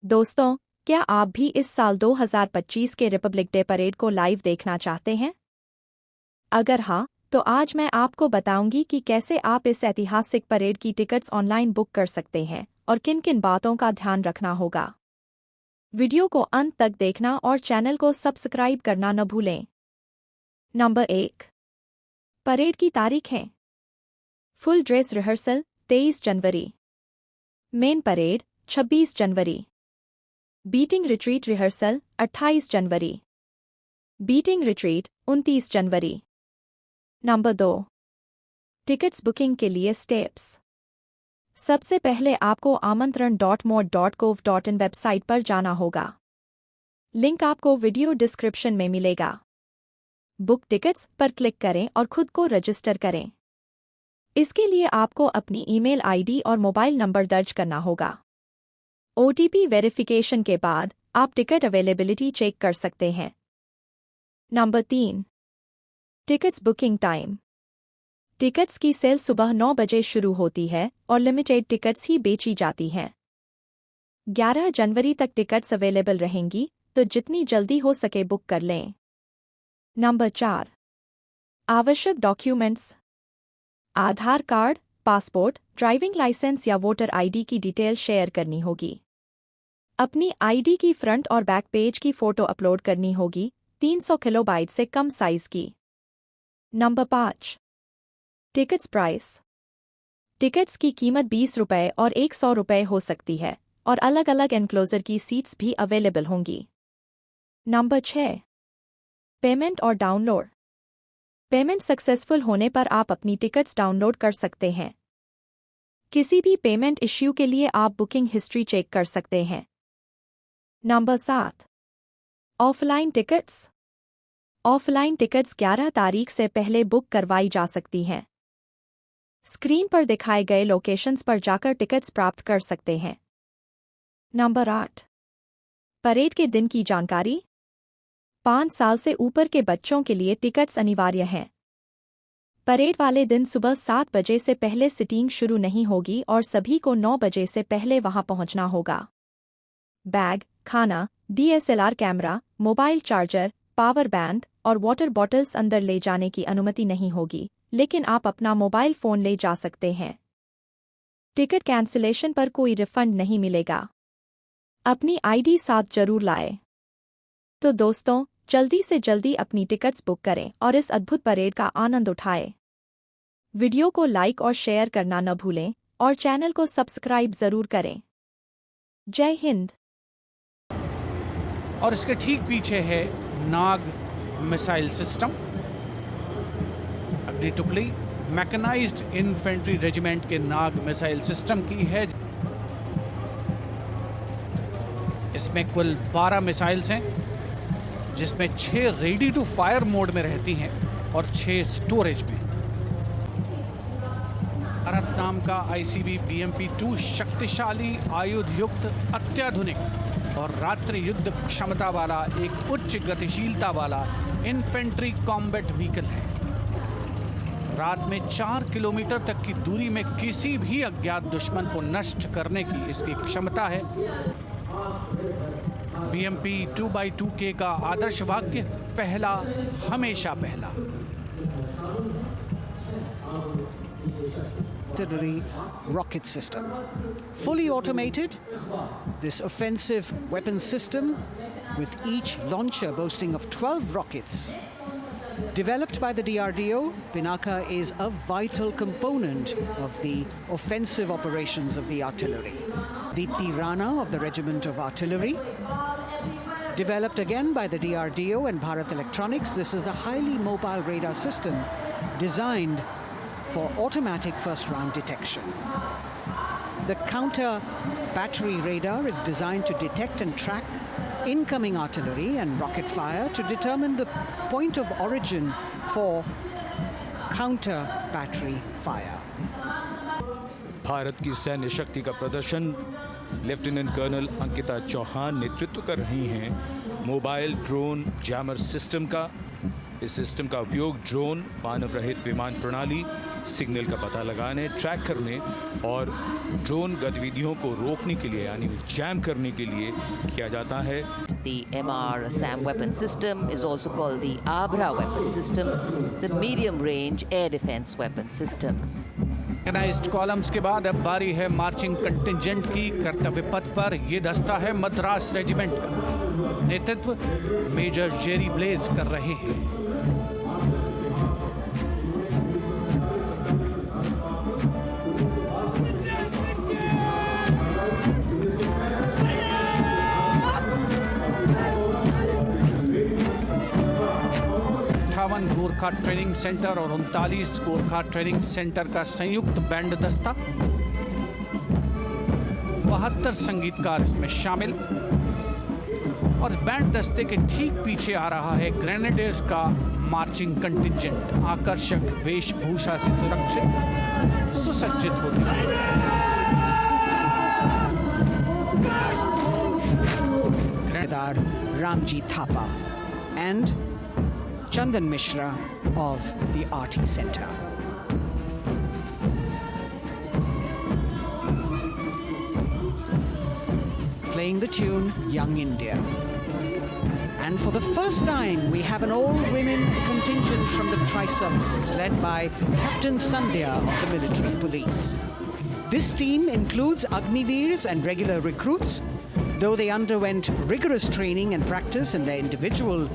दोस्तों, क्या आप भी इस साल 2025 के रिपब्लिक डे परेड को लाइव देखना चाहते हैं? अगर हाँ, तो आज मैं आपको बताऊंगी कि कैसे आप इस ऐतिहासिक परेड की टिकट्स ऑनलाइन बुक कर सकते हैं और किन-किन बातों का ध्यान रखना होगा। वीडियो को अंत तक देखना और चैनल को सब्सक्राइब करना न भूलें। नंबर 1। परेड की तारीख है। फुल ड्रेस रिहर्सल 23 जनवरी। मेन परेड 26 जनवरी। बीटिंग रिट्रीट रिहर्सल 28 जनवरी। बीटिंग रिट्रीट 29 जनवरी। नंबर 2। टिकट्स बुकिंग के लिए स्टेप्स। सबसे पहले आपको आमंत्रण.mod.gov.in वेबसाइट पर जाना होगा। लिंक आपको वीडियो डिस्क्रिप्शन में मिलेगा। बुक टिकट्स पर क्लिक करें और खुद को रजिस्टर करें। इसके लिए आपको अपनी ईमेल आईडी और मोबाइल नंबर दर्ज करना होगा। OTP वेरिफिकेशन के बाद आप टिकट अवेलेबिलिटी चेक कर सकते हैं। Number 3। Tickets booking time. Tickets की सेल सुबह 9 बजे शुरू होती है और लिमिटेड टिकट्स ही बेची जाती हैं। 11 जनवरी तक टिकट्स अवेलेबल रहेंगी, तो जितनी जल्दी हो सके बुक कर लें। नंबर 4। आवश्यक डॉक्यूमेंट्स। आधार कार्ड, पासपोर्ट, ड्राइविंग लाइसेंस या वोटर आईडी की डिटेल शेयर करनी होगी। अपनी आईडी की फ्रंट और बैक पेज की फोटो अपलोड करनी होगी, 300 किलोबाइट से कम साइज की। नंबर 5। Tickets price. टिकट्स की कीमत 20 रुपये और 100 रुपये हो सकती है और अलग अलग एनक्लोजर की सीट्स भी अवेलेबल होंगी। नंबर 6। पेमेंट और डाउनलोड। पेमेंट सक्सेसफुल होने पर आप अपनी टिकट्स डाउनलोड कर सकते हैं। किसी भी पेमेंट इश्यू के लिए आप बुकिंग हिस्ट्री चेक कर सकते हैं। Number 7। Offline tickets. Offline tickets 11 तारीख से पहले बुक करवाई जा सकती हैं। स्क्रीन पर दिखाए गए लोकेशंस पर जाकर टिकट्स प्राप्त कर सकते हैं। नंबर 8। परेड के दिन की जानकारी। 5 साल से ऊपर के बच्चों के लिए टिकट्स अनिवार्य हैं। परेड वाले दिन सुबह 7 बजे से पहले सिटिंग शुरू नहीं होगी और सभी को 9 बजे से पहले वहां पहुंचना होगा। बैग, खाना, DSLR camera, mobile charger, power band और वाटर बॉटल्स अंदर ले जाने की अनुमति नहीं होगी, लेकिन आप अपना मोबाइल फोन ले जा सकते हैं। टिकट कैंसिलेशन पर कोई रिफंड नहीं मिलेगा। अपनी आईडी साथ जरूर लाएं। तो दोस्तों, जल्दी से जल्दी अपनी टिकट्स बुक करें और इस अद्भुत परेड का आनंद उठाएं। वीडियो को लाइक और शेयर करना न भूलें और चैनल को सब्सक्राइब जरूर करें। जय हिंद। और इसके ठीक पीछे है नाग मिसाइल सिस्टम। अगली टुकड़ी मैकेनाइज्ड इन्फेंट्री रेजिमेंट के नाग मिसाइल सिस्टम की है। इसमें कुल 12 मिसाइल्स हैं, जिसमें 6 रेडी टू फायर मोड में रहती हैं और 6 स्टोरेज में। भारत नाम का ICB BMP-2 शक्तिशाली आयुध युक्त अत्याधुनिक और रात्रि युद्ध क्षमता वाला एक उच्च गतिशीलता वाला इन्फेंट्री कॉम्बैट व्हीकल है। रात में 4 किलोमीटर तक की दूरी में किसी भी अज्ञात दुश्मन को नष्ट करने की इसकी क्षमता है। BMP 2x2K का आदर्श वाक्य पहला हमेशा पहला। Artillery rocket system. Fully automated, this offensive weapon system, with each launcher boasting of 12 rockets. Developed by the DRDO, Pinaka is a vital component of the offensive operations of the artillery. Deepthi Rana of the Regiment of Artillery. Developed again by the DRDO and Bharat Electronics, this is the highly mobile radar system designed for automatic first round detection. The counter battery radar is designed to detect and track incoming artillery and rocket fire to determine the point of origin for counter battery fire. Bharat की सैन्य शक्ति का प्रदर्शन lieutenant colonel Ankita Chauhan नेतृत्व कर रही हैं mobile drone jammer system का, इस सिस्टम का उपयोग ड्रोन, मानव रहित विमान प्रणाली, सिग्नल का पता लगाने, ट्रैक करने और ड्रोन गतिविधियों को रोकने के लिए यानी जैम करने के लिए किया जाता है। The MR-SAM weapon system is also called the Abra weapon system. It's a medium-range air defense weapon system. Organised columns के बाद अब बारी है मार्चिंग कंटिंजेंट की। कर्तव्य पथ पर ये दस्ता है मद्रास रेजिमेंट का। नेतृत्व मेजर जेरी ब्लेज कर रहे हैं। गोरखा ट्रेनिंग सेंटर और 39 गोरखा ट्रेनिंग सेंटर का संयुक्त बैंड दस्ता, 72 संगीतकार इसमें शामिल। और बैंड दस्ते के ठीक पीछे आ रहा है ग्रेनेडियर्स का मार्चिंग कंटिंजेंट, आकर्षक वेशभूषा से सुरक्षित सुसज्जित होते हैं। Ramji Thapa and Chandan Mishra of the RT Center. Playing the tune Young India. And for the first time, we have an all-women contingent from the Tri-Services, led by Captain Sandhya of the Military Police. This team includes Agniveers and regular recruits. Though they underwent rigorous training and practice in their individual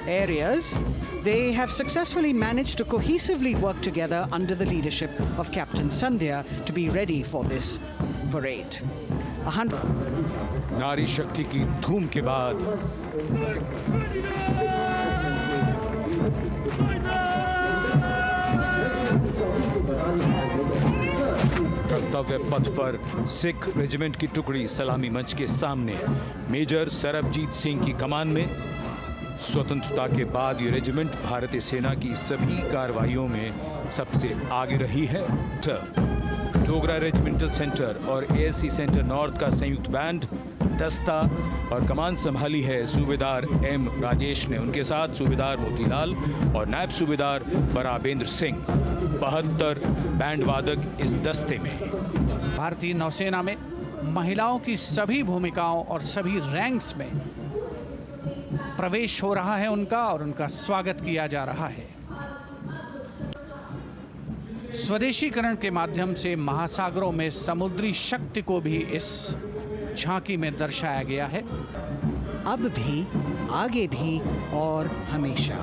areas, they have successfully managed to cohesively work together under the leadership of Captain Sandhya to be ready for this parade. नारी शक्ति की धूम के बाद कर्तव्य पथ पर Sikh regiment की टुकड़ी सलामी मंच के सामने मेजर सरबजीत सिंह की कमान में। स्वतंत्रता के बाद ये रेजिमेंट भारतीय सेना की सभी कार्रवाइयों में सबसे आगे रही है। डोगरा रेजिमेंटल सेंटर और एएससी सेंटर नॉर्थ का संयुक्त बैंड दस्ता और कमान संभाली है सूबेदार एम राजेश ने। उनके साथ सूबेदार मोतीलाल और नायब सूबेदार बराबेंद्र सिंह। 72 बैंड वादक इस दस्ते में। भारतीय नौसेना में महिलाओं की सभी भूमिकाओं और सभी रैंक्स में प्रवेश हो रहा है उनका, और उनका स्वागत किया जा रहा है। स्वदेशीकरण के माध्यम से महासागरों में समुद्री शक्ति को भी इस झांकी में दर्शाया गया है। अब भी, आगे भी और हमेशा।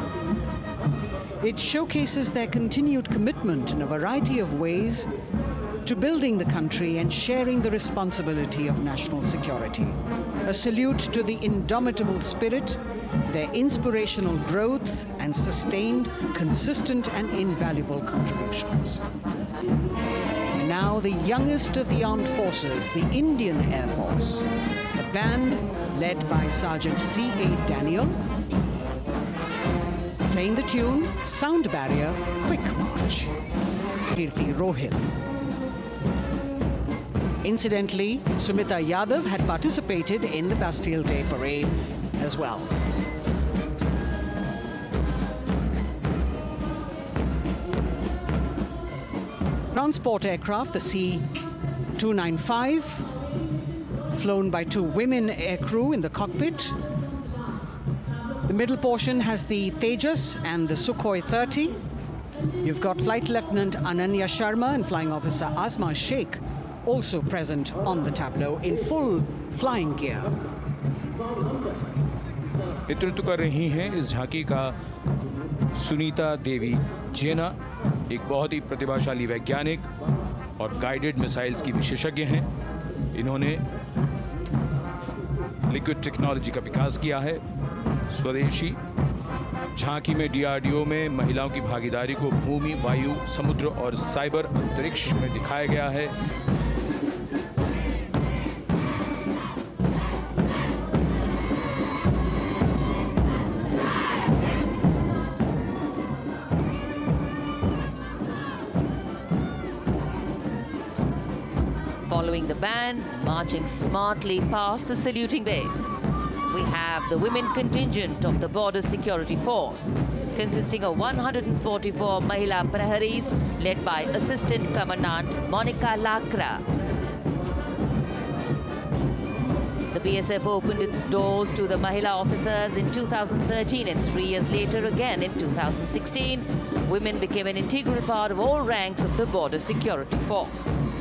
It showcases their continued commitment in a variety of ways to building the country and sharing the responsibility of national security. A salute to the indomitable spirit, their inspirational growth and sustained, consistent and invaluable contributions. Now the youngest of the armed forces, the Indian Air Force, a band led by Sergeant C.A. Daniel, playing the tune Sound Barrier Quick March, Kirti Rohil. Incidentally, Sumita Yadav had participated in the Bastille Day Parade as well. Transport aircraft, the C-295, flown by 2 women aircrew in the cockpit. The middle portion has the Tejas and the Sukhoi 30. You've got Flight Lieutenant Ananya Sharma and Flying Officer Asma Sheikh also present on the tableau in full flying gear. नेतृत्व कर रही हैं इस झांकी का सुनीता देवी जेना, एक बहुत ही प्रतिभाशाली वैज्ञानिक और गाइडेड मिसाइल्स की विशेषज्ञ हैं। इन्होंने लिक्विड टेक्नोलॉजी का विकास किया है। स्वदेशी झांकी में डीआरडीओ में महिलाओं की भागीदारी को भूमि, वायु, समुद्र और साइबर अंतरिक्ष में दिखाया गया है। Following the band, marching smartly past the saluting base. we have the women contingent of the Border Security Force, consisting of 144 Mahila Praharis, led by Assistant Commandant Monica Lakra. The BSF opened its doors to the Mahila officers in 2013, and 3 years later again in 2016. Women became an integral part of all ranks of the Border Security Force.